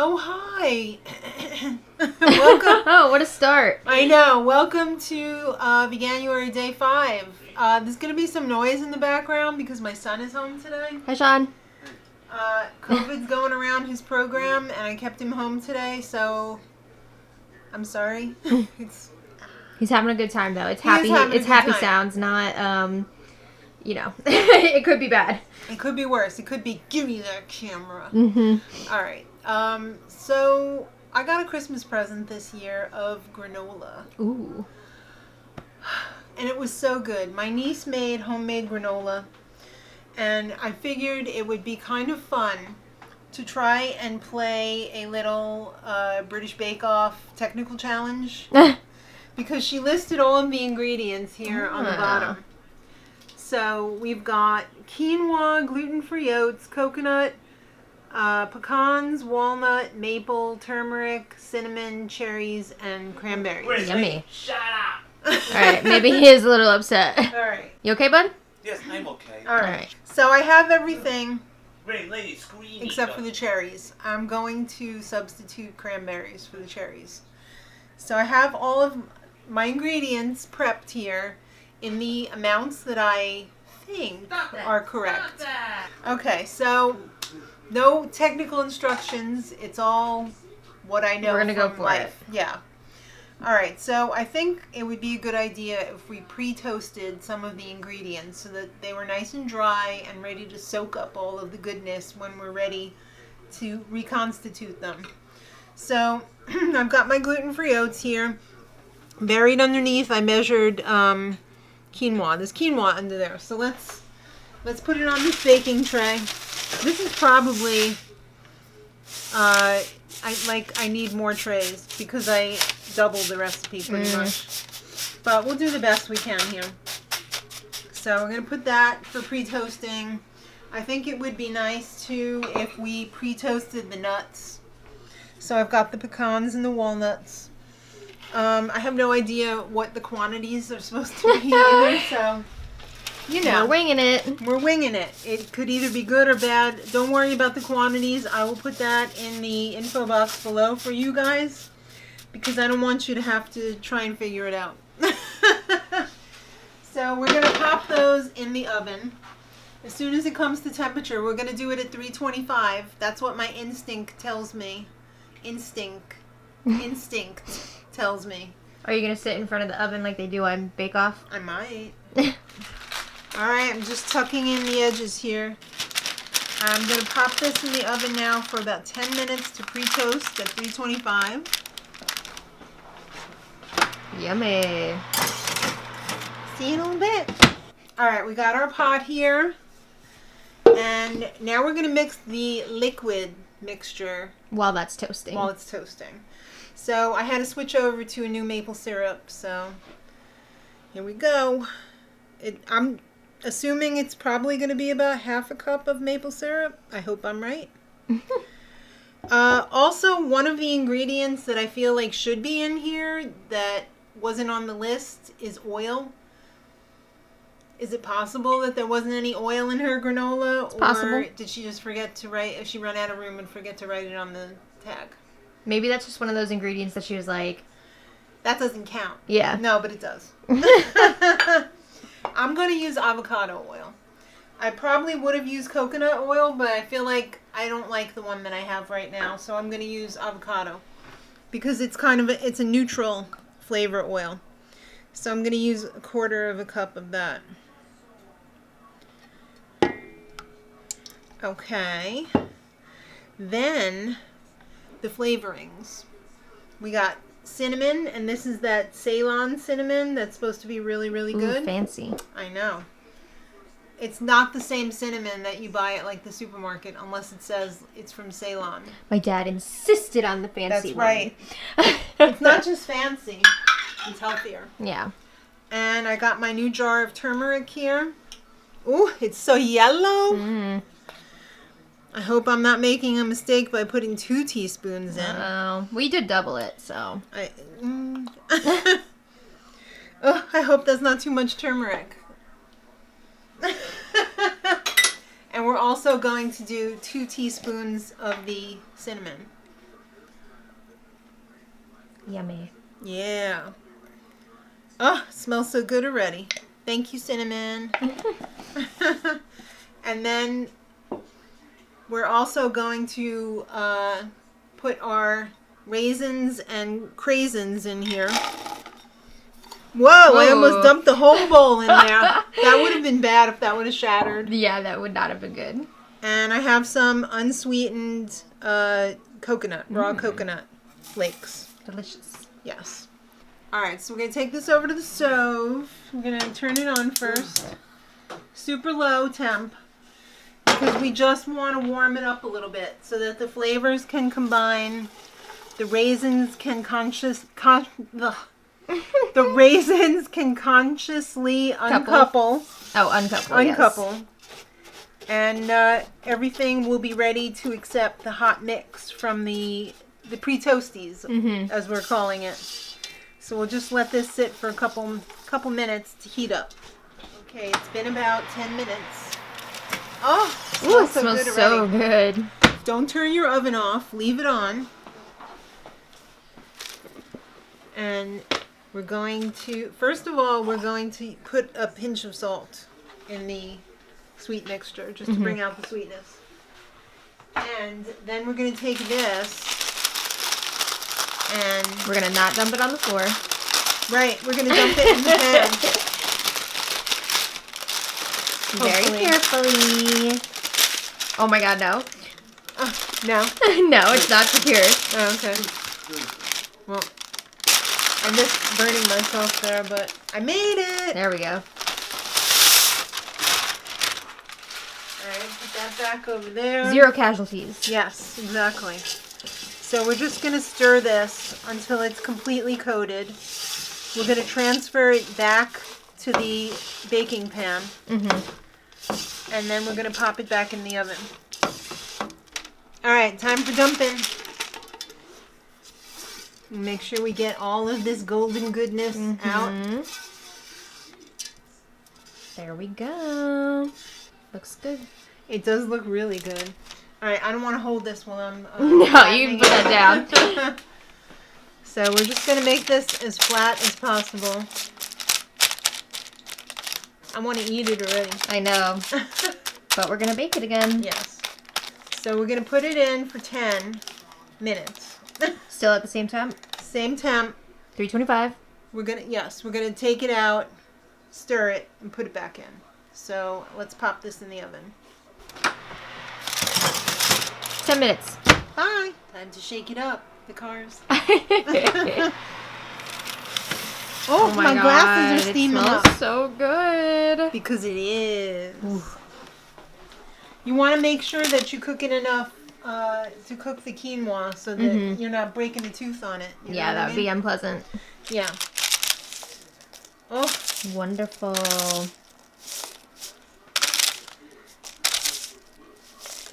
Oh, hi. Welcome. Oh, what a start. I know. Welcome to Veganuary Day 5. There's going to be some noise in the background because my son is home today. Hi, Sean. COVID's going around his program, and I kept him home today, so I'm sorry. He's having a good time, though. It's He is happy. having a It's good happy time. sounds, not, it could be bad. It could be worse. It could be, give me that camera. Mm-hmm. All right. So I got a Christmas present this year of granola. Ooh. And it was so good. My niece made homemade granola. And I figured it would be kind of fun to try and play a little British Bake Off technical challenge. Because she listed all of the ingredients here on the bottom. So we've got quinoa, gluten free oats, coconut, pecans, walnut, maple, turmeric, cinnamon, cherries, and cranberries. Yummy. Shut up! All right, maybe he is a little upset. All right. You okay, bud? Yes, I'm okay. All right. right. So I have everything Great lady, scream. except for the cherries. I'm going to substitute cranberries for the cherries. So I have all of my ingredients prepped here in the amounts that I think are correct. Okay, so no technical instructions. It's all what I know. We're gonna go from for life. Yeah. All right, so I think it would be a good idea if we pre-toasted some of the ingredients so that they were nice and dry and ready to soak up all of the goodness when we're ready to reconstitute them. So I've got my gluten-free oats here. Buried underneath, I measured quinoa. There's quinoa under there. So let's put it on this baking tray. This is probably I need more trays because I doubled the recipe pretty much. But we'll do the best we can here. So we're going to put that for pre-toasting. I think it would be nice too if we pre-toasted the nuts. So I've got the pecans and the walnuts. I have no idea what the quantities are supposed to be either, so you know. We're winging it. We're winging it. It could either be good or bad. Don't worry about the quantities. I will put that in the info box below for you guys because I don't want you to have to try and figure it out. So we're going to pop those in the oven. As soon as it comes to temperature, we're going to do it at 325. That's what my instinct tells me. Instinct tells me. Are you going to sit in front of the oven like they do on Bake Off? I might. All right, I'm just tucking in the edges here. I'm going to pop this in the oven now for about 10 minutes to pre-toast at 325. Yummy. See you in a little bit. All right, we got our pot here. And now we're going to mix the liquid mixture While that's toasting. while it's toasting. So I had to switch over to a new maple syrup. So here we go. I'm assuming it's probably going to be about half a cup of maple syrup. I hope I'm right. Also, one of the ingredients that I feel like should be in here that wasn't on the list is oil. Is it possible that there wasn't any oil in her granola? It's possible. Or did she just forget to write, if she ran out of room and forget to write it on the tag? Maybe that's just one of those ingredients that she was like, That doesn't count. yeah. No, but it does. I'm going to use avocado oil. I probably would have used coconut oil, but I feel like I don't like the one that I have right now, so I'm going to use avocado because it's kind of it's a neutral flavor oil. So I'm going to use 1/4 cup of that. Okay. Then the flavorings. We got cinnamon, and this is that Ceylon cinnamon that's supposed to be really, really good. Ooh, fancy. I know. It's not the same cinnamon that you buy at like the supermarket unless it says it's from Ceylon. My dad insisted on the fancy That's one. right. It's not just fancy. It's healthier. Yeah. And I got my new jar of turmeric here. Ooh, it's so yellow. Mm. I hope I'm not making a mistake by putting 2 teaspoons in. We did double it, so. Oh, I hope that's not too much turmeric. And we're also going to do 2 teaspoons of the cinnamon. Yummy. Yeah. Oh, it smells so good already. Thank you, cinnamon. And then we're also going to put our raisins and craisins in here. Whoa, I almost Whoa. dumped the whole bowl in there. That would have been bad if that would have shattered. Yeah, that would not have been good. And I have some unsweetened coconut, raw coconut flakes. Delicious. Yes. Alright, so we're going to take this over to the stove. We're going to turn it on first. Super low temp. Because we just want to warm it up a little bit so that the flavors can combine. The raisins can the raisins can consciously uncouple. Oh, uncouple. Uncouple. Yes. And everything will be ready to accept the hot mix from the pre-toasties, as we're calling it. So we'll just let this sit for a couple minutes to heat up. Okay, it's been about 10 minutes. Oh, Ooh, it so smells good so already. good. Don't turn your oven off. Leave it on. And we're going to, first of all, we're going to put a pinch of salt in the sweet mixture just to bring out the sweetness. And then we're going to take this and... We're going to not dump it on the floor. Right, we're going to dump it in the pan. Very carefully. Oh my god, no. No? No, it's not secure. Oh, okay. Well, I missed burning myself there, but I made it! There we go. Alright, put that back over there. 0 casualties. Yes, exactly. So we're just going to stir this until it's completely coated. We're going to transfer it back to the baking pan. And then we're going to pop it back in the oven. Alright, time for dumping. Make sure we get all of this golden goodness out. There we go. Looks good. It does look really good. Alright, I don't want to hold this while I'm... No, you can put that down. So we're just going to make this as flat as possible. I want to eat it already. I know. But we're going to bake it again. Yes. So we're going to put it in for 10 minutes. Still at the same temp? Same temp. 325. We're going to take it out, stir it, and put it back in. So let's pop this in the oven. 10 minutes. Bye. Time to shake it up. The cars. Oh, my glasses are steaming up. It smells so good. Because it is. You want to make sure that you cook it enough to cook the quinoa so that you're not breaking a tooth on it. You know Yeah, what that I would mean? be unpleasant. Yeah. Oh, Wonderful.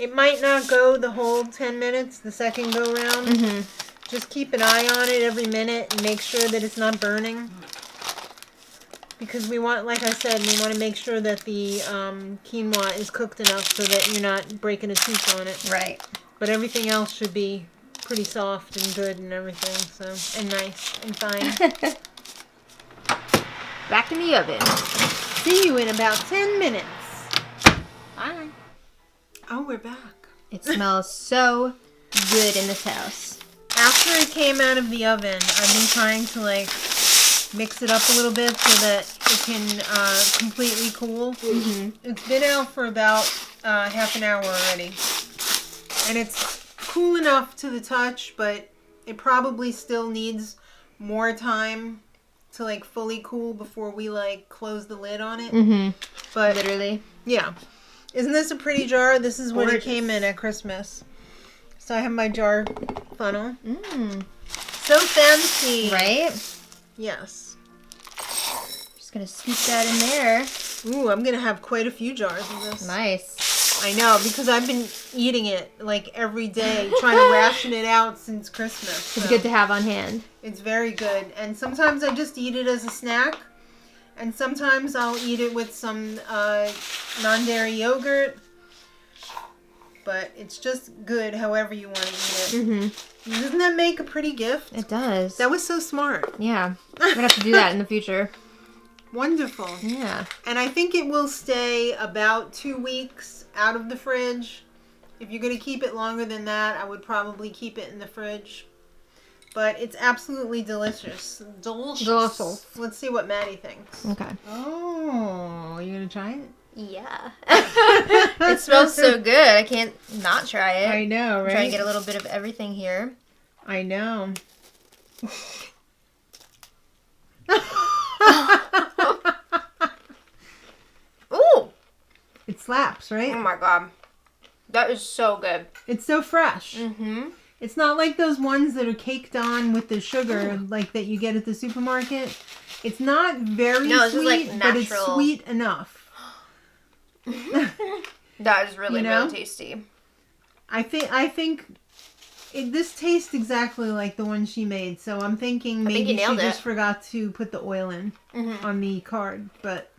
it might not go the whole 10 minutes, the second go round. Just keep an eye on it every minute and make sure that it's not burning. Because we want, like I said, we want to make sure that the quinoa is cooked enough so that you're not breaking a tooth on it. Right. But everything else should be pretty soft and good and everything, so, and nice and fine. Back in the oven. See you in about 10 minutes. Bye. Oh, we're back. It smells so good in this house. After it came out of the oven, I've been trying to mix it up a little bit so that it can completely cool. It's been out for about half an hour already. And it's cool enough to the touch, but it probably still needs more time to fully cool before we close the lid on it. But Literally. yeah. Isn't this a pretty jar? This is what it Gorgeous. came in at Christmas. So I have my jar funnel. So fancy. Right? Yes. Just gonna scoop that in there. Ooh, I'm going to have quite a few jars of this. Nice. I know, because I've been eating it every day, trying to ration it out since Christmas. It's so good to have on hand. It's very good. And sometimes I just eat it as a snack. And sometimes I'll eat it with some non-dairy yogurt. But it's just good however you want to eat it. Doesn't that make a pretty gift? It does. That was so smart. Yeah. I'm gonna have to do that in the future. Wonderful. Yeah. And I think it will stay about 2 weeks out of the fridge. If you're going to keep it longer than that, I would probably keep it in the fridge. But it's absolutely delicious. Delicious. Let's see what Maddie thinks. Okay. Oh, you going to try it? Yeah. It smells so good. I can't not try it. I know, right? Trying to get a little bit of everything here. I know. Ooh. It slaps, right? Oh my god. That is so good. It's so fresh. Mm-hmm. It's not like those ones that are caked on with the sugar like that you get at the supermarket. It's not very No, sweet, this is like but it's natural. sweet enough. That is really, You know? really tasty. I think this tastes exactly like the one she made. So I'm thinking I think maybe you she nailed just it. forgot to put the oil in Mm-hmm. on the card. But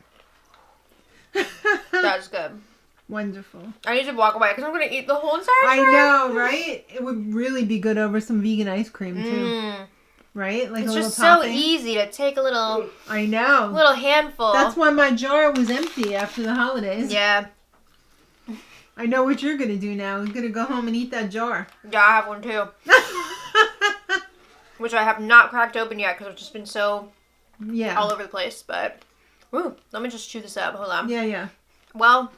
That's good. wonderful. I need to walk away because I'm going to eat the whole entire I jar. know, right? It would really be good over some vegan ice cream too, Mm. right? Like It's a little just so topping. easy to take a little I know. handful. That's why my jar was empty after the holidays. Yeah. I know what you're gonna do now. You're gonna go home and eat that jar. Yeah, I have one too. Which I have not cracked open yet because I've just been so Yeah. all over the place. But, ooh, let me just chew this up. Hold on. Yeah. Well,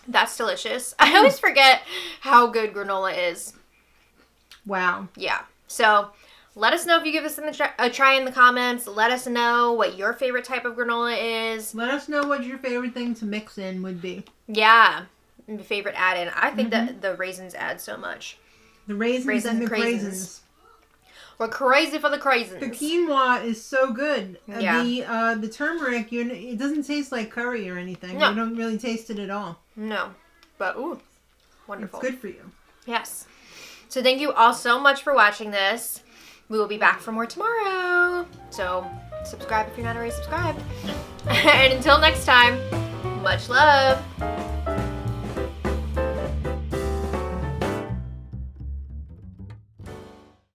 that's delicious. I always forget how good granola is. Wow. Yeah. So, let us know if you give us a try in the comments. Let us know what your favorite type of granola is. Let us know what your favorite thing to mix in would be. Yeah. Your favorite add-in. I think that the raisins add so much. The raisins and the craisins. craisins. We're crazy for the craisins. The quinoa is so good. Yeah. The turmeric, it doesn't taste like curry or anything. No. You don't really taste it at all. No. But, ooh, wonderful. It's good for you. Yes. So thank you all so much for watching this. We will be back for more tomorrow. So subscribe if you're not already subscribed. And until next time, much love.